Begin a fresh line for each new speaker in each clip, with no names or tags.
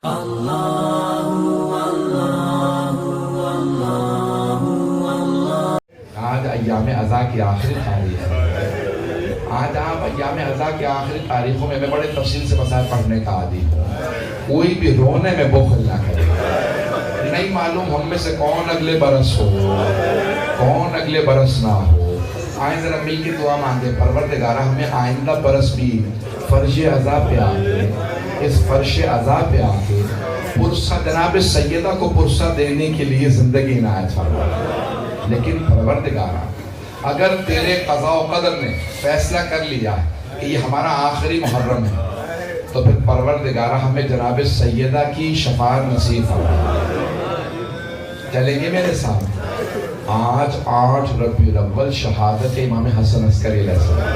آج ایام عزا کی آخری تاریخ ہے۔ آج آپ ایام عزا کی آخری تاریخوں میں بڑے تفصیل سے مسائل پڑھنے کا عادی ہوں، کوئی بھی رونے میں بخل نہ کرے۔ نہیں معلوم ہم میں سے کون اگلے برس ہو، کون اگلے برس نہ ہو۔ آئیں ذرا مل کے دعا مانگے، پروردگارہ ہمیں آئندہ برس بھی فرش عزا پہ آگے، اس فرش عزا پہ آگے پرسہ جناب سیدہ کو پرسہ دینے کے لیے زندگی عنایت فرما۔ لیکن پروردگارہ اگر تیرے قضاء و قدر نے فیصلہ کر لیا کہ یہ ہمارا آخری محرم ہے، تو پھر پروردگارہ ہمیں جناب سیدہ کی شفاعت نصیب فرما۔ چلیں گے میرے ساتھ؟ آج 8 ربیع الاول شہادت امام حسن عسکری علیہ السلام۔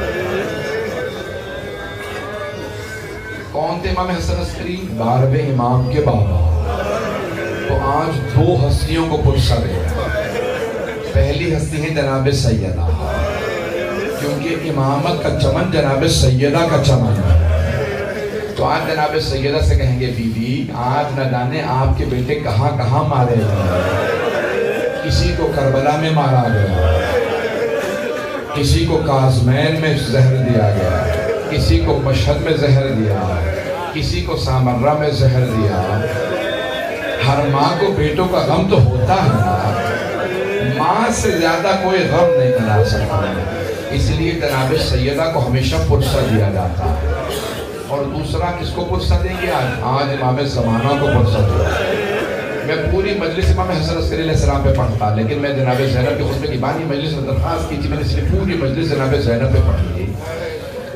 کون تھے امام حسن عسکری؟ 12ویں امام کے بابا۔ تو آج 2 ہستیوں کو پرسہ دے رہے ہیں۔ پہلی ہستی ہے جناب سیدہ، کیونکہ امامت کا چمن جناب سیدہ کا چمن ہے۔ تو آج جناب سیدہ سے کہیں گے بی بی آج نہ جانے آپ کے بیٹے کہاں کہاں مارے گئے۔ کسی کو کربلا میں مارا گیا، کسی کو کاظمین میں زہر دیا گیا، کسی کو مشہد میں زہر دیا، کسی کو سامرہ میں زہر دیا۔ ہر ماں کو بیٹوں کا غم تو ہوتا ہے، ماں سے زیادہ کوئی غم نہیں منا سکتا، اس لیے جناب سیدہ کو ہمیشہ پرسہ دیا جاتا ہے۔ اور دوسرا کس کو پرسہ دیں گے آج امام زمانہ کو پرسہ دیا۔ میں پوری مجلس امام حسن عسکری علیہ السلام پہ پڑھتا، لیکن میں جناب زینب کے خطبے کی بانی مجلس میں درخواست کی تھی، میں نے اس لیے پوری مجلس جناب زینب پہ پڑھ لی۔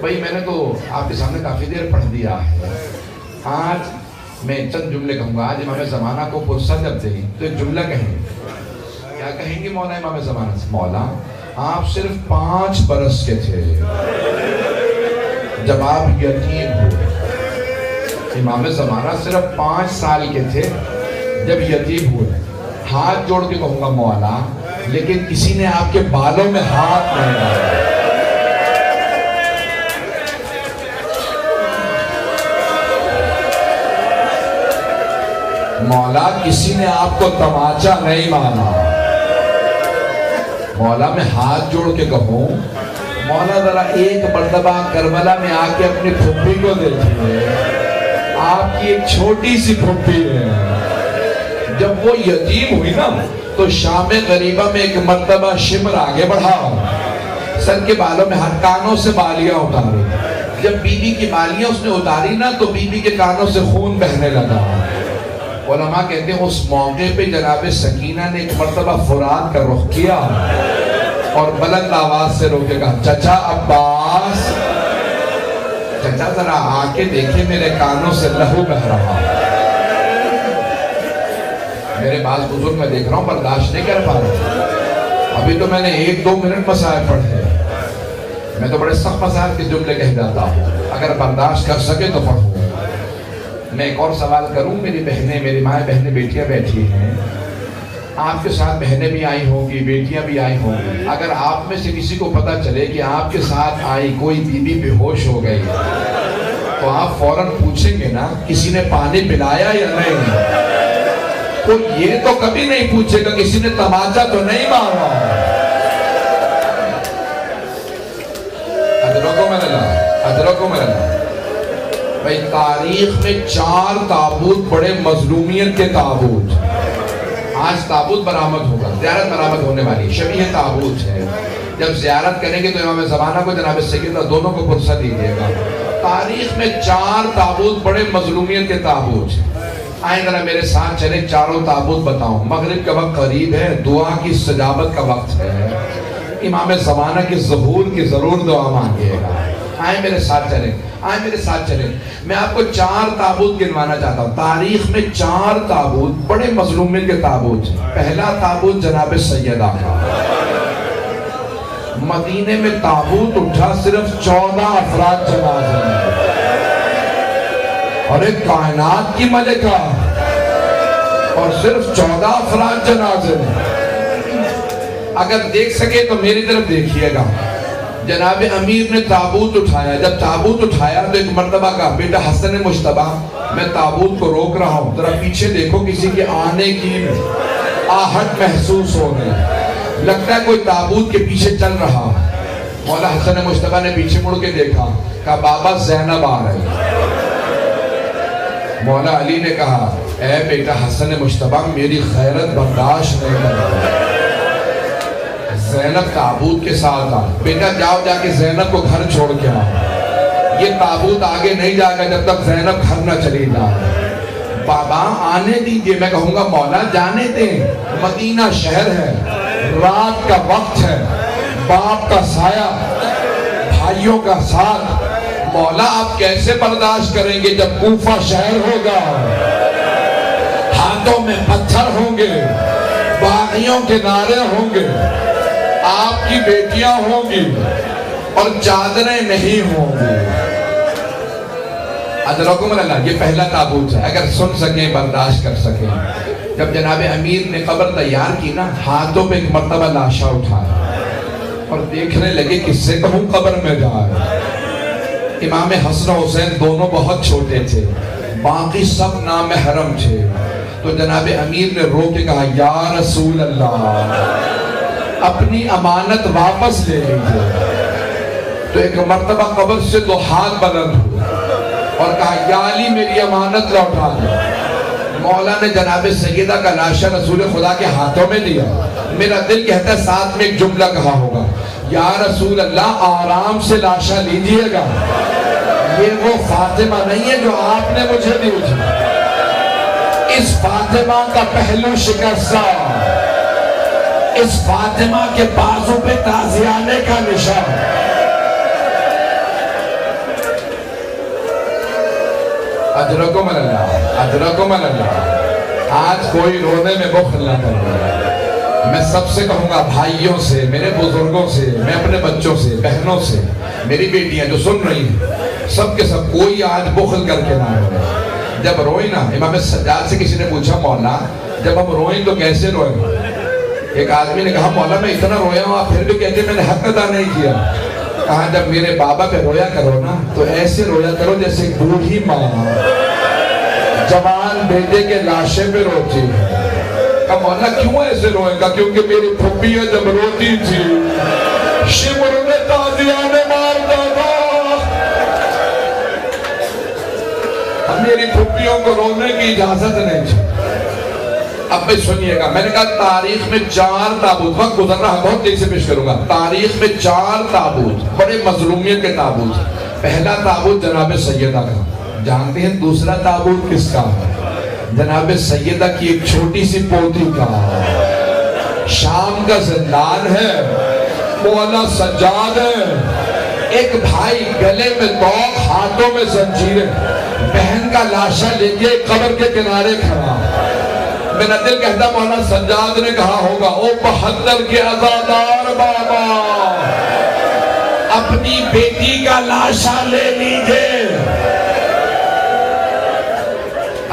بھائی میں نے تو آپ کے سامنے کافی دیر پڑھ دیا ہے، آج میں چند جملے کہوں گا۔ آج امام زمانہ کو پرسہ جب دیں تو ایک جملہ کہیں گے، کیا کہیں گے مولا امام زمانہ سے؟ مولا آپ صرف 5 برس کے تھے جب آپ یتیم ہوئے۔ امام زمانہ صرف 5 سال کے تھے جب یتیم ہوئے۔ ہاتھ جوڑ کے کہوں گا مولا لیکن کسی نے آپ کے بالوں میں ہاتھ نہیں ڈالا۔ مولا کسی نے آپ کو تماچا نہیں مارا۔ مولا میں ہاتھ جوڑ کے کہوں مولا ذرا ایک مرتبہ کربلا میں آ کے اپنی پھپھی کو دیکھیے، آپ کی ایک چھوٹی سی پھپھی ہے، جب وہ یتیم ہوئی نا تو شام غریبہ میں ایک مرتبہ شمر آگے بڑھا، سر کے بالوں میں ہاتھ، کانوں سے بالیاں اتاری۔ جب بی بی کی بالیاں اس نے اتاری نا تو بی بی کے کانوں سے خون بہنے لگا۔ علماء کہتے ہیں اس موقع پہ جناب سکینہ نے ایک مرتبہ فرات کا رخ کیا اور بلند آواز سے روکے کہا چچا عباس، چچا ذرا آ کے دیکھیں میرے کانوں سے لہو بہہ رہا۔ میرے بعض بزرگ میں دیکھ رہا ہوں برداشت نہیں کر پا رہے، ابھی تو میں نے 1-2 منٹ مسائل پڑھے، میں تو بڑے سخت مسائل کے جملے کہہ جاتا ہوں، اگر برداشت کر سکے تو پڑھوں۔ میں ایک اور سوال کروں، میری بہنیں، میری مائیں بہنیں بیٹیاں بیٹھی ہیں، آپ کے ساتھ بہنیں بھی آئی ہوں گی، بیٹیاں بھی آئی ہوں گی، اگر آپ میں سے کسی کو پتا چلے کہ آپ کے ساتھ آئی کوئی بی بی بے ہوش ہو گئی تو آپ فوراً پوچھیں گے نا کسی نے پانی پلایا یا نہیں؟ تو یہ تو کبھی نہیں پوچھے گا کسی نے تماچا تو نہیں مارا۔ ادرکم اللہ بھائی تاریخ میں 4 تابوت بڑے مظلومیت کے تابوت، آج تابوت برآمد ہوگا، زیارت برآمد ہونے والی شبیہ تابوت ہے، جب زیارت کریں گے تو امام زمانہ کو جناب سیدہ دونوں کو پرسہ دیجیے گا۔ تاریخ میں 4 تابوت بڑے مظلومیت کے تابوت ہیں، آئیں ذرا میرے ساتھ چلیں، 4 تابوت بتاؤں۔ مغرب کا وقت قریب ہے، دعا کی استجابت کا وقت ہے، امام زمانہ کی ظہور کی ضرور دعا مانگیے گا۔ آئیں میرے ساتھ چلیں، میں آپ کو 4 تابوت گنوانا چاہتا ہوں۔ تاریخ میں 4 تابوت بڑے مظلومیت کے تابوت ہیں۔ پہلا تابوت جناب سیدہ کا، مدینے میں تابوت اٹھا، صرف 14 افراد جنازے میں، اور ایک کائنات کی ملکہ اور صرف 14 افراد جنازے میں۔ اگر دیکھ سکے تو میری طرف دیکھیے گا، جناب امیر نے تابوت اٹھایا، جب تابوت اٹھایا تو ایک مرتبہ کہا بیٹا حسن مجتبیٰ میں تابوت کو روک رہا ہوں، ذرا پیچھے دیکھو، کسی کے آنے کی آہٹ محسوس ہو رہی، لگتا ہے کوئی تابوت کے پیچھے چل رہا۔ مولا حسن مجتبیٰ نے پیچھے مڑ کے دیکھا، کہا بابا زینب آ رہی۔ مولا علی نے کہا اے بیٹا حسن مجتبیٰ، میری غیرت برداشت نہیں کرتا، زینب تابوت کے ساتھ آ، بیٹا جاؤ جا کے زینب کو گھر چھوڑ کے آ، یہ تابوت آگے نہیں جائے گا جب تک زینب گھر نہ چلی جائے۔ بابا آنے دیجئے، میں کہوں گا مولا جانے دیں، مدینہ شہر ہے، رات کا وقت ہے، باپ کا سایہ، بھائیوں کا ساتھ، مولا آپ کیسے برداشت کریں گے جب کوفہ شہر ہوگا، ہاتھوں میں پتھر ہوں گے، باغیوں کے نعرے ہوں گے، آپ کی بیٹیاں ہوں گی اور چادریں نہیں ہوں گی۔ ادرکم اللہ، یہ پہلا تابوت ہے، اگر سن سکیں برداشت کر سکیں۔ جب جناب امیر نے قبر تیار کی نا، ہاتھوں پہ ایک مرتبہ لاشا اٹھایا اور دیکھنے لگے کس سے کہوں قبر میں جائے۔ امام حسن و حسین دونوں بہت چھوٹے تھے، باقی سب نامحرم تھے، تو جناب امیر نے رو کے کہا یا رسول اللہ اپنی امانت واپس لے لیجئے۔ تو ایک مرتبہ قبر سے دو ہاتھ بلند ہوئے اور کہا یا علی میری امانت لوٹا دے۔ مولا نے جناب سیدہ کا لاشا رسول خدا کے ہاتھوں میں دیا، میرا دل کہتا ہے ساتھ میں ایک جملہ کہا ہوگا یا رسول اللہ آرام سے لاشا لیجئے گا، یہ وہ فاطمہ نہیں ہے جو آپ نے مجھے دی تھی، اس فاطمہ کا پہلو شکستہ، اس فاطمہ کے بازو پہ تازیانے کا نشان۔ اجرکم اللہ، اجرکم اللہ، آج کوئی رونے میں بخل نہ کرے۔ میں سب سے کہوں گا، بھائیوں سے، میرے بزرگوں سے، میں اپنے بچوں سے، بہنوں سے، میری بیٹیاں جو سن رہی ہیں، سب کے سب کوئی آج بخل کر کے نہ روئے۔ جب روئی نا، امام سجاد سے کسی نے پوچھا مولا جب ہم روئیں تو کیسے روئیں؟ ایک آدمی نے کہا مولا میں اتنا رویا ہوں، آپ پھر بھی کہتے میں نے حق ادا نہیں کیا۔ کہا جب میرے بابا پہ رویا کرو نا تو ایسے رویا کرو جیسے بوڑھی ماں جوان بیٹے کے لاشے پہ روتی ہے۔ کہا مولا کیوں ایسے روئے گا؟ کیونکہ میری پھپھیاں جب روتی تھی شمر میں تازیانے مارتا تھا۔ میری پھپھیوں کو رونے کی اجازت نہیں تھی۔ اب بھی سنیے گا، میں نے کہا تاریخ میں 4 تابوت، وقت گزر رہا بہت تیزی سے پیش کروں گا، تاریخ میں 4 تابوت بڑے مظلومیت کے تابوت۔ پہلا تابوت جناب سیدہ کا، جانتے ہیں دوسرا تابوت کس کا؟ جناب سیدہ کی ایک چھوٹی سی پوتی کا، شام کا زندان ہے، مولا سجاد ہے، ایک بھائی گلے میں توق ہاتھوں میں زنجیریں، بہن کا لاشا لے کے قبر کے کنارے کھڑا۔ میرا دل کہتا مولا سجاد نے کہا ہوگا او 72 کے عزادار بابا اپنی بیٹی کا لاشا لے لیجئے۔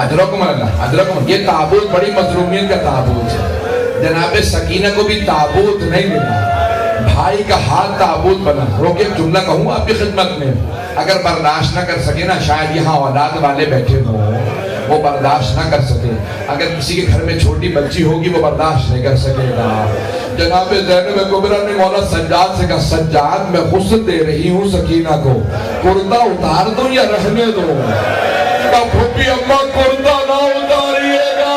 اجرکم اللہ، اجرکم، یہ تابوت بڑی مظلومیت کا تابوت ہے۔ جناب سکینہ کو بھی تابوت نہیں ملا، بھائی کا ہاتھ تابوت بنا۔ روکے ایک جملہ کہوں آپ کی خدمت میں، اگر برداشت نہ کر سکے نا، شاید یہاں اولاد والے بیٹھے ہوں وہ برداشت نہ کر سکے، اگر کسی کے گھر میں چھوٹی بچی ہوگی وہ برداشت نہیں کر سکے گا۔ جناب زینب کبریٰ نے مولا سجاد سے کہا سجاد میں غسل دے رہی ہوں سکینہ کو، کردہ اتار دوں یا رہنے دوں؟ کہا پھوپھی اماں کردہ نہ اتاریے گا،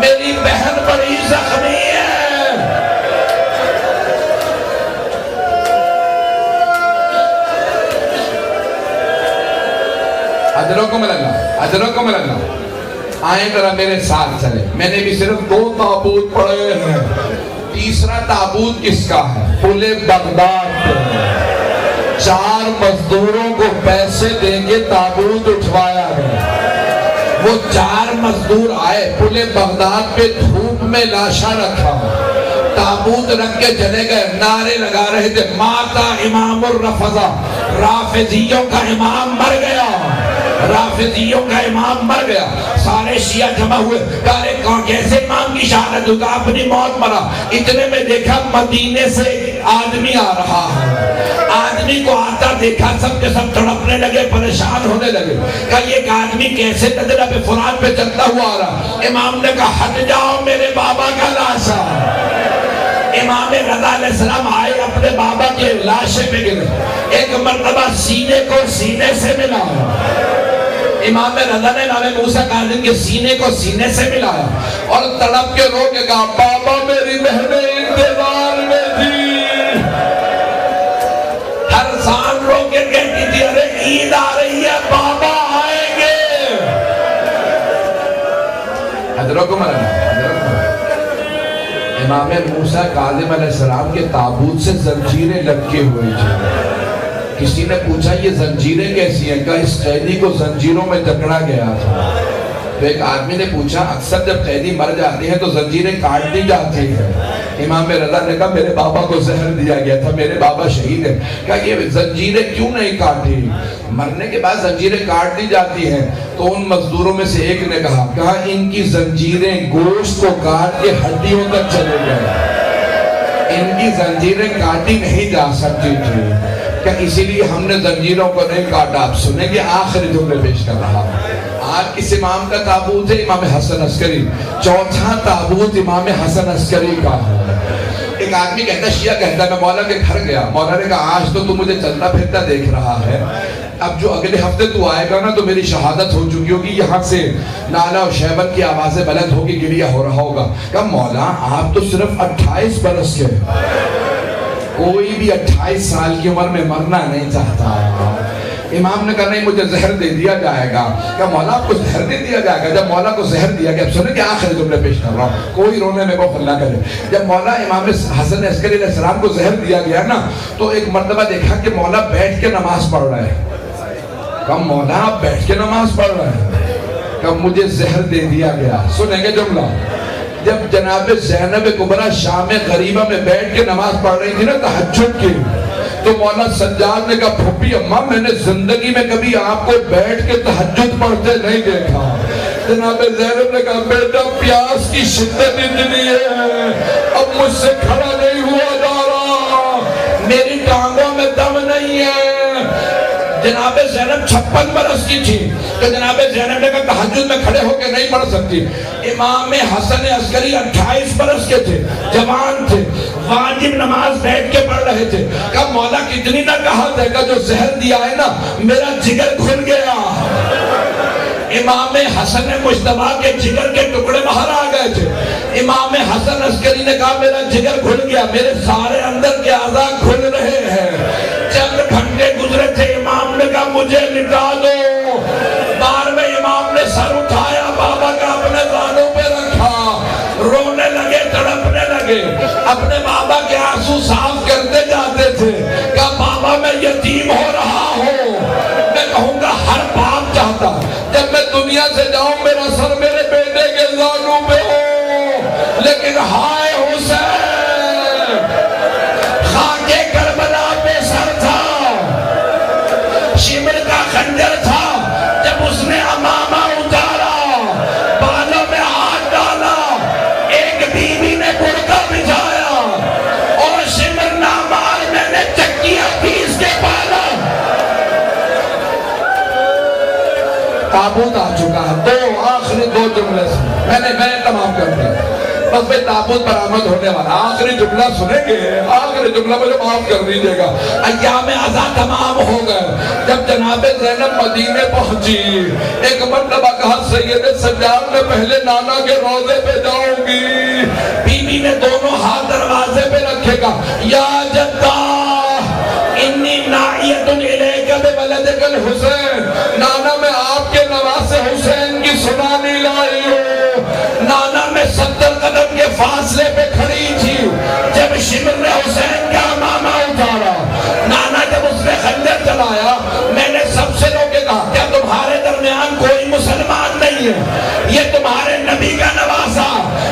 میری بہن بڑی زخمی ہے۔ اجرکم اللہ، اجرکم اللہ، آئیں ذرا میرے ساتھ چلے، میں نے بھی صرف 2 تابوت پڑھے ہیں۔ تیسرا تابوت کس کا ہے؟ پل بغداد پہ 4 مزدوروں کو پیسے دے کے تابوت اٹھوایا گیا، وہ 4 مزدور آئے، پل بغداد پہ دھوپ میں لاشا رکھا، تابوت رکھ کے چلے گئے، نعرے لگا رہے تھے ماتا امام الرفضہ، رافضیوں کا امام مر گیا، رافضیوں کا امام مر گیا۔ سارے شیعہ جمع ہوئے، کہا کیسے امام کی شہادت ہوگا، اپنی موت مرا۔ اتنے میں دیکھا مدینے سے آدمی آ رہا ہے، آدمی کو آتا دیکھا، سب کے سب تڑپنے لگے، پریشان ہونے لگے، کہا یہ ایک آدمی کیسے تجربہ فرات پہ چلتا ہوا آ رہا؟ امام نے کہا ہٹ جاؤ، میرے بابا کا لاشا۔ امام رضا علیہ السلام آئے، اپنے بابا کے لاشے پہ گرے، ایک مرتبہ سینے کو سینے سے ملا، امام رضا نے امام موسیٰ کاظم کے سینے کو سینے سے ملایا اور تڑپ کے رو کے کہا بابا میری بہنیں انتظار میں تھی، ہر سال رو کے کہتی تھی ارے عید آ رہی ہے بابا آئیں گے۔ حضرتکم امام موسیٰ کاظم علیہ السلام کے تابوت سے زنجیریں لٹکے ہوئے تھے۔ کسی نے پوچھا یہ زنجیریں کیسی ہیں؟ کہا اس قیدی کو زنجیروں میں جکڑا گیا تھا۔ تو ایک آدمی نے پوچھا اکثر جب قیدی مر جاتے ہیں تو زنجیریں کاٹ دی جاتی ہیں۔ امام رضا نے کہا میرے بابا کو زہر دیا گیا تھا، میرے بابا شہید ہیں۔ کہا یہ زنجیریں کیوں نہیں کاٹی؟ مرنے کے بعد زنجیریں کاٹ دی جاتی ہیں۔ تو ان مزدوروں میں سے ایک نے کہا ان کی زنجیریں گوشت کو کاٹ کے ہڈیوں تک چلے گئے، ان کی زنجیریں کاٹی نہیں جا سکتی تھی، کہ اسی لیے ہم نے زنجیروں کو نہیں کاٹا۔ آپ سنیں گے آخری جملے پیش کر رہا ہوں۔ آج کس امام کا تابوت ہے؟ امام حسن عسکری۔ چوتھا تابوت امام حسن عسکری کا ہے۔ ایک آدمی کہتا شیعہ کہتا میں مولا کے گھر گیا، مولا نے کہا آج تو مجھے چلتا پھرتا دیکھ رہا ہے، اب جو اگلے ہفتے تو آئے گا نا تو میری شہادت ہو چکی ہوگی، یہاں سے نالا اور شیبت کی آوازیں بلند ہوگی، گریہ ہو رہا ہوگا۔ کہا مولا آپ تو صرف 28 برس کے، کوئی بھی 28 سال کی عمر میں مرنا نہیں چاہتا۔ امام نے کہا نہیں مجھے زہر دے دیا جائے گا۔ کہا مولا آپ کو زہر دے دیا جائے گا؟ جب مولا کو زہر دیا گیا، اب سنیں کہ آخری جملے پیش کر رہا ہوں، کوئی رونے میں کو نہ کرے۔ جب مولا امام حسن عسکری علیہ السلام کو زہر دیا گیا نا تو ایک مرتبہ دیکھا کہ مولا بیٹھ کے نماز پڑھ رہا ہے۔ کہا مولا آپ بیٹھ کے نماز پڑھ رہے ہیں؟ کہا مجھے زہر دے دیا گیا۔ سنیں گے جملہ، جب جناب زینب کبریٰ شام غریبہ میں بیٹھ کے نماز پڑھ رہی تھی نا تہجد کی، تو مولا سجاد نے کہا پھوپھی اماں میں نے زندگی میں کبھی آپ کو بیٹھ کے تہجد پڑھتے نہیں دیکھا۔ جناب زینب نے کہا بیٹا پیاس کی شدت اتنی ہے اب مجھ سے کھڑا نہیں ہوا جا رہا، میری ٹانگوں میں دم نہیں ہے۔ جناب زینب 56 برس کی تھی تو جناب زینب نے کہا تہجد میں کھڑے ہو کے نہیں پڑھ سکتی۔ امام حسن عسکری 28 برس کے تھے، جوان تھے، واجب نماز بیٹھ کے پڑھ رہے تھے۔ کہا مولا کتنی نہ کہا تھا کہ جو زہر دیا ہے نا میرا جگر کھل گیا۔ امام حسن مجتبیٰ کے جگر کے ٹکڑے باہر آ گئے تھے۔ امام حسن عسکری نے کہا میرا جگر کھل گیا، میرے سارے اندر کے اعضاء کھل رہے ہیں۔ چند گھنٹے گزرے تھے، امام نے کہا مجھے لٹا دو۔ بار میں امام نے سر اٹھایا، بابا کا اپنے زانوں پہ رکھا، رونے لگے، تڑپنے لگے، اپنے بابا کے آنسو صاف کرتے جاتے تھے۔ کہا بابا میں یتیم ہو رہا ہوں، میں کہوں گا ہر باپ چاہتا جب میں دنیا سے جاؤں میرا سر میرے بیٹے کے زانوں پہ ہو، لیکن ہائے حسین خاکے کربلا پہ سر تھا، شمر کا خنجر تھا، جب اس نے امامہ اتارا، بالوں میں ہاتھ ڈالا، ایک بیوی نے برقع بچھایا اور شمر نہ مار میں نے چکیاں پیس کے پالا۔ تابوت آ چکا ہے، آخری دو جملے سے میں تمام کر دیا، بس میں تابوت برآمد ہونے والا۔ آخری جملہ سنیں گے، آخری جملہ مجھے معاف کر دیجئے گا۔ ایام عزا تمام ہو گئے، جب جناب زینب مدینے پہنچی، ایک مرتبہ کہا سید سجاد میں پہلے نانا کے روضے پہ جاؤں گی۔ بیوی نے دونوں ہاتھ دروازے پہ رکھے گا، یا جدہ انی نائیت الیک بولدک الحسین، نانا میں آپ کے نواسے حسین کی سنانی لائی ہوں۔ نانا میں 70 قدم کے فاصلے پہ کھڑی تھی جب شمر نے حسین کا امامہ اتارا۔ نانا جب اس نے خنجر چلایا، میں نے سب سے رو کے کہا کیا تمہارے درمیان کوئی مسلمان نہیں ہے؟ یہ تمہارے نبی کا نواسا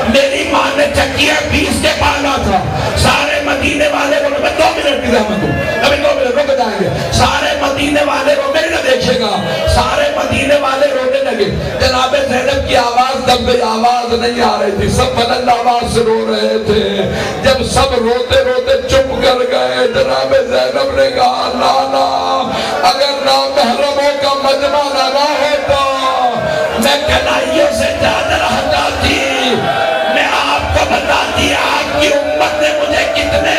میری ماں نے چکیاں پیس کے پالا تھا۔ سارے مدینے والے کو میں 2 منٹ کی زحمت ہوں، ابھی 2 منٹ رک جائیں گے۔ سارے مدینے والے کو میرے نہ دیکھے گا، سارے مدینے والے رونے لگے۔ جناب زینب کی آواز دب گئی، آواز نہیں آ رہی تھی، سب بلند آواز سے رو رہے تھے۔ جب سب روتے روتے چپ گئے چل گئے. جناب زینب نے کہا نانا اگر نامحرموں کا مجمع نہ ہوتا میں کنائیوں سے چادر ہٹاتی. میں آپ کو بتا دیا آپ کی امت نے مجھے کتنے